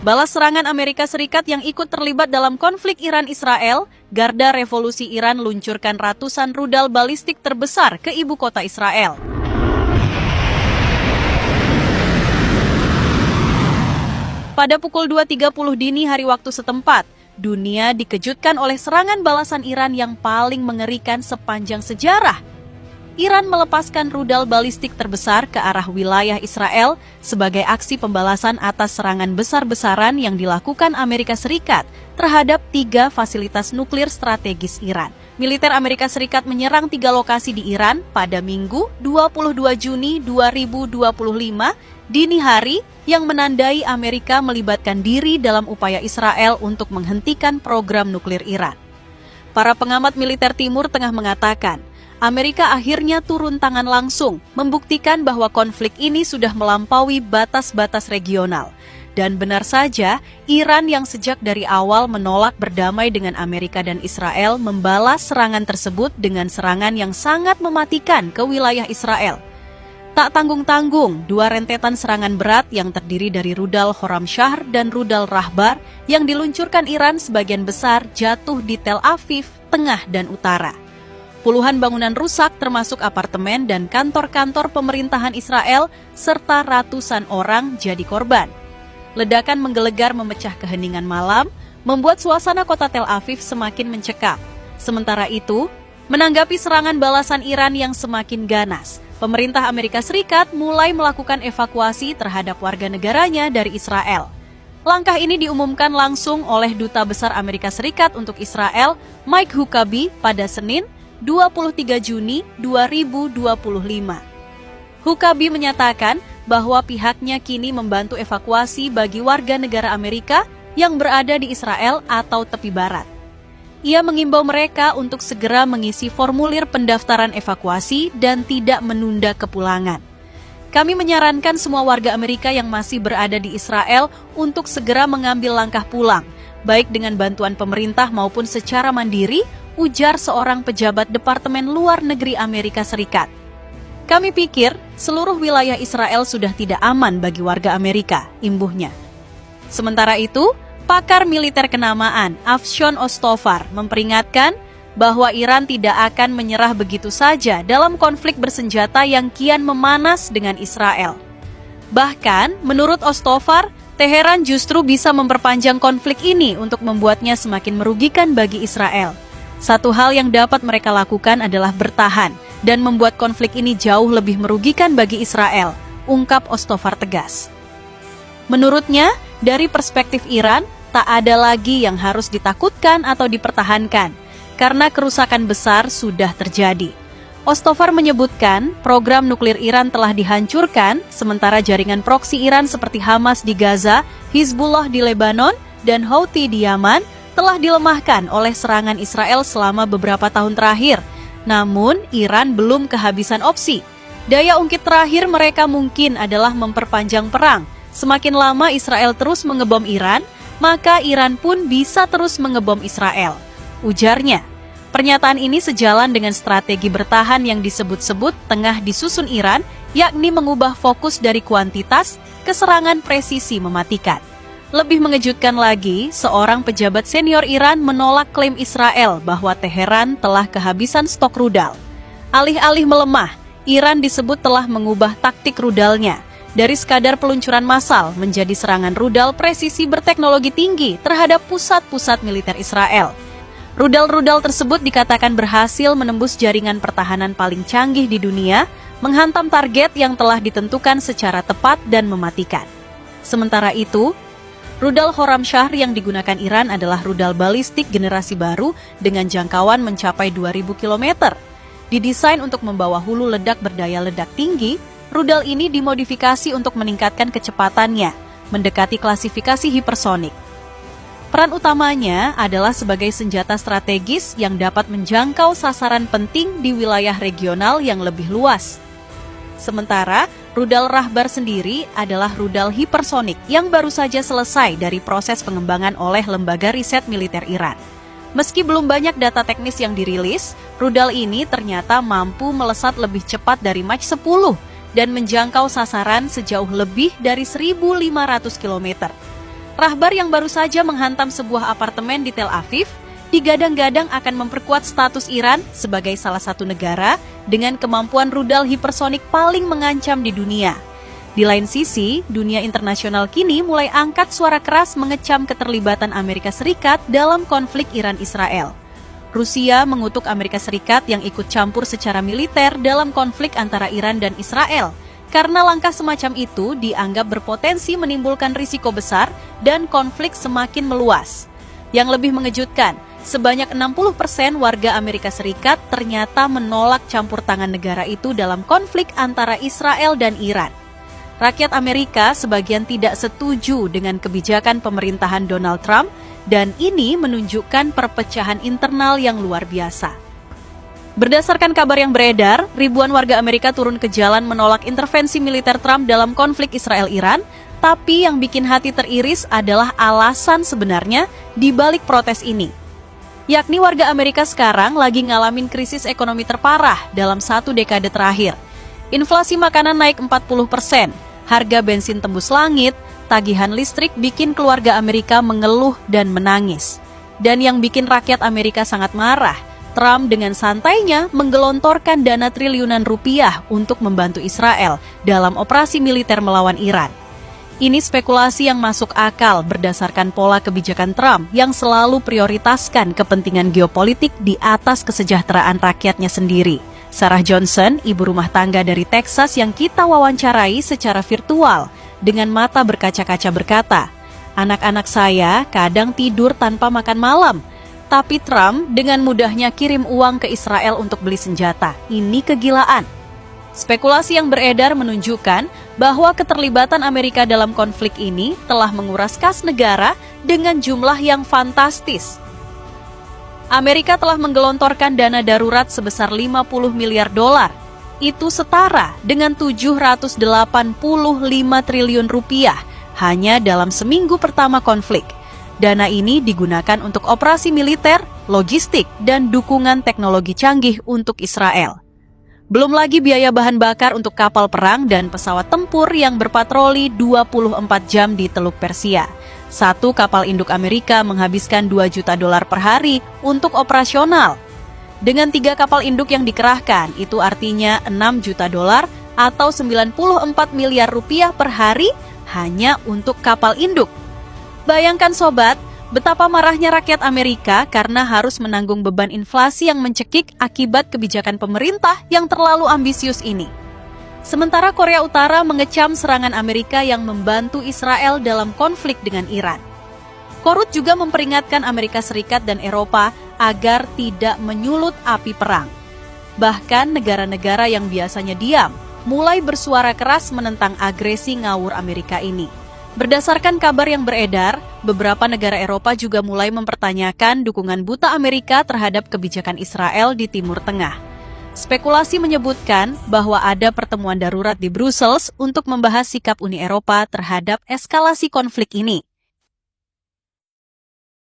Balas serangan Amerika Serikat yang ikut terlibat dalam konflik Iran-Israel, Garda Revolusi Iran luncurkan ratusan rudal balistik terbesar ke ibu kota Israel. Pada pukul 2.30 dini hari waktu setempat, dunia dikejutkan oleh serangan balasan Iran yang paling mengerikan sepanjang sejarah. Iran melepaskan rudal balistik terbesar ke arah wilayah Israel sebagai aksi pembalasan atas serangan besar-besaran yang dilakukan Amerika Serikat terhadap 3 fasilitas nuklir strategis Iran. Militer Amerika Serikat menyerang 3 lokasi di Iran pada Minggu 22 Juni 2025 dini hari yang menandai Amerika melibatkan diri dalam upaya Israel untuk menghentikan program nuklir Iran. Para pengamat militer Timur Tengah mengatakan, Amerika akhirnya turun tangan langsung, membuktikan bahwa konflik ini sudah melampaui batas-batas regional. Dan benar saja, Iran yang sejak dari awal menolak berdamai dengan Amerika dan Israel membalas serangan tersebut dengan serangan yang sangat mematikan ke wilayah Israel. Tak tanggung-tanggung, 2 rentetan serangan berat yang terdiri dari rudal Khorramshahr dan rudal Rahbar yang diluncurkan Iran sebagian besar jatuh di Tel Aviv, tengah dan utara. Puluhan bangunan rusak termasuk apartemen dan kantor-kantor pemerintahan Israel serta ratusan orang jadi korban. Ledakan menggelegar memecah keheningan malam, membuat suasana kota Tel Aviv semakin mencekam. Sementara itu, menanggapi serangan balasan Iran yang semakin ganas, pemerintah Amerika Serikat mulai melakukan evakuasi terhadap warga negaranya dari Israel. Langkah ini diumumkan langsung oleh Duta Besar Amerika Serikat untuk Israel, Mike Huckabee, pada Senin, 23 Juni 2025. Huckabee menyatakan bahwa pihaknya kini membantu evakuasi bagi warga negara Amerika yang berada di Israel atau tepi barat. Ia mengimbau mereka untuk segera mengisi formulir pendaftaran evakuasi dan tidak menunda kepulangan. Kami menyarankan semua warga Amerika yang masih berada di Israel untuk segera mengambil langkah pulang, baik dengan bantuan pemerintah maupun secara mandiri, ujar seorang pejabat Departemen Luar Negeri Amerika Serikat. Kami pikir seluruh wilayah Israel sudah tidak aman bagi warga Amerika, imbuhnya. Sementara itu, pakar militer kenamaan Avshon Ostofar memperingatkan bahwa Iran tidak akan menyerah begitu saja dalam konflik bersenjata yang kian memanas dengan Israel. Bahkan, menurut Ostofar, Teheran justru bisa memperpanjang konflik ini untuk membuatnya semakin merugikan bagi Israel. Satu hal yang dapat mereka lakukan adalah bertahan dan membuat konflik ini jauh lebih merugikan bagi Israel, ungkap Ostofar tegas. Menurutnya, dari perspektif Iran, tak ada lagi yang harus ditakutkan atau dipertahankan, karena kerusakan besar sudah terjadi. Ostofar menyebutkan program nuklir Iran telah dihancurkan, sementara jaringan proksi Iran seperti Hamas di Gaza, Hizbullah di Lebanon, dan Houthi di Yaman telah dilemahkan oleh serangan Israel selama beberapa tahun terakhir. Namun, Iran belum kehabisan opsi. Daya ungkit terakhir mereka mungkin adalah memperpanjang perang. Semakin lama Israel terus mengebom Iran, maka Iran pun bisa terus mengebom Israel, ujarnya. Pernyataan ini sejalan dengan strategi bertahan yang disebut-sebut tengah disusun Iran, yakni mengubah fokus dari kuantitas ke serangan presisi mematikan. Lebih mengejutkan lagi, seorang pejabat senior Iran menolak klaim Israel bahwa Teheran telah kehabisan stok rudal. Alih-alih melemah, Iran disebut telah mengubah taktik rudalnya dari sekadar peluncuran massal menjadi serangan rudal presisi berteknologi tinggi terhadap pusat-pusat militer Israel. Rudal-rudal tersebut dikatakan berhasil menembus jaringan pertahanan paling canggih di dunia, menghantam target yang telah ditentukan secara tepat dan mematikan. Sementara itu, rudal Khorramshahr yang digunakan Iran adalah rudal balistik generasi baru dengan jangkauan mencapai 2.000 km. Didesain untuk membawa hulu ledak berdaya ledak tinggi, rudal ini dimodifikasi untuk meningkatkan kecepatannya, mendekati klasifikasi hipersonik. Peran utamanya adalah sebagai senjata strategis yang dapat menjangkau sasaran penting di wilayah regional yang lebih luas. Sementara, rudal Rahbar sendiri adalah rudal hipersonik yang baru saja selesai dari proses pengembangan oleh Lembaga Riset Militer Iran. Meski belum banyak data teknis yang dirilis, rudal ini ternyata mampu melesat lebih cepat dari Mach 10 dan menjangkau sasaran sejauh lebih dari 1.500 km. Rahbar yang baru saja menghantam sebuah apartemen di Tel Aviv digadang-gadang akan memperkuat status Iran sebagai salah satu negara dengan kemampuan rudal hipersonik paling mengancam di dunia. Di lain sisi, dunia internasional kini mulai angkat suara keras mengecam keterlibatan Amerika Serikat dalam konflik Iran-Israel. Rusia mengutuk Amerika Serikat yang ikut campur secara militer dalam konflik antara Iran dan Israel, karena langkah semacam itu dianggap berpotensi menimbulkan risiko besar dan konflik semakin meluas. Yang lebih mengejutkan, sebanyak 60% warga Amerika Serikat ternyata menolak campur tangan negara itu dalam konflik antara Israel dan Iran. Rakyat Amerika sebagian tidak setuju dengan kebijakan pemerintahan Donald Trump, dan ini menunjukkan perpecahan internal yang luar biasa. Berdasarkan kabar yang beredar, ribuan warga Amerika turun ke jalan menolak intervensi militer Trump dalam konflik Israel-Iran, tapi yang bikin hati teriris adalah alasan sebenarnya di balik protes ini. Yakni warga Amerika sekarang lagi ngalamin krisis ekonomi terparah dalam 1 dekade terakhir. Inflasi makanan naik 40%, harga bensin tembus langit, tagihan listrik bikin keluarga Amerika mengeluh dan menangis. Dan yang bikin rakyat Amerika sangat marah, Trump dengan santainya menggelontorkan dana triliunan rupiah untuk membantu Israel dalam operasi militer melawan Iran. Ini spekulasi yang masuk akal berdasarkan pola kebijakan Trump yang selalu prioritaskan kepentingan geopolitik di atas kesejahteraan rakyatnya sendiri. Sarah Johnson, ibu rumah tangga dari Texas yang kita wawancarai secara virtual, dengan mata berkaca-kaca berkata, "Anak-anak saya kadang tidur tanpa makan malam, tapi Trump dengan mudahnya kirim uang ke Israel untuk beli senjata. Ini kegilaan." Spekulasi yang beredar menunjukkan bahwa keterlibatan Amerika dalam konflik ini telah menguras kas negara dengan jumlah yang fantastis. Amerika telah menggelontorkan dana darurat sebesar 50 miliar dolar. Itu setara dengan 785 triliun rupiah hanya dalam seminggu pertama konflik. Dana ini digunakan untuk operasi militer, logistik, dan dukungan teknologi canggih untuk Israel. Belum lagi biaya bahan bakar untuk kapal perang dan pesawat tempur yang berpatroli 24 jam di Teluk Persia. Satu kapal induk Amerika menghabiskan 2 juta dolar per hari untuk operasional. Dengan 3 kapal induk yang dikerahkan, itu artinya 6 juta dolar atau 94 miliar rupiah per hari hanya untuk kapal induk. Bayangkan sobat, betapa marahnya rakyat Amerika karena harus menanggung beban inflasi yang mencekik akibat kebijakan pemerintah yang terlalu ambisius ini. Sementara Korea Utara mengecam serangan Amerika yang membantu Israel dalam konflik dengan Iran. Korut juga memperingatkan Amerika Serikat dan Eropa agar tidak menyulut api perang. Bahkan negara-negara yang biasanya diam mulai bersuara keras menentang agresi ngawur Amerika ini. Berdasarkan kabar yang beredar, beberapa negara Eropa juga mulai mempertanyakan dukungan buta Amerika terhadap kebijakan Israel di Timur Tengah. Spekulasi menyebutkan bahwa ada pertemuan darurat di Brussels untuk membahas sikap Uni Eropa terhadap eskalasi konflik ini.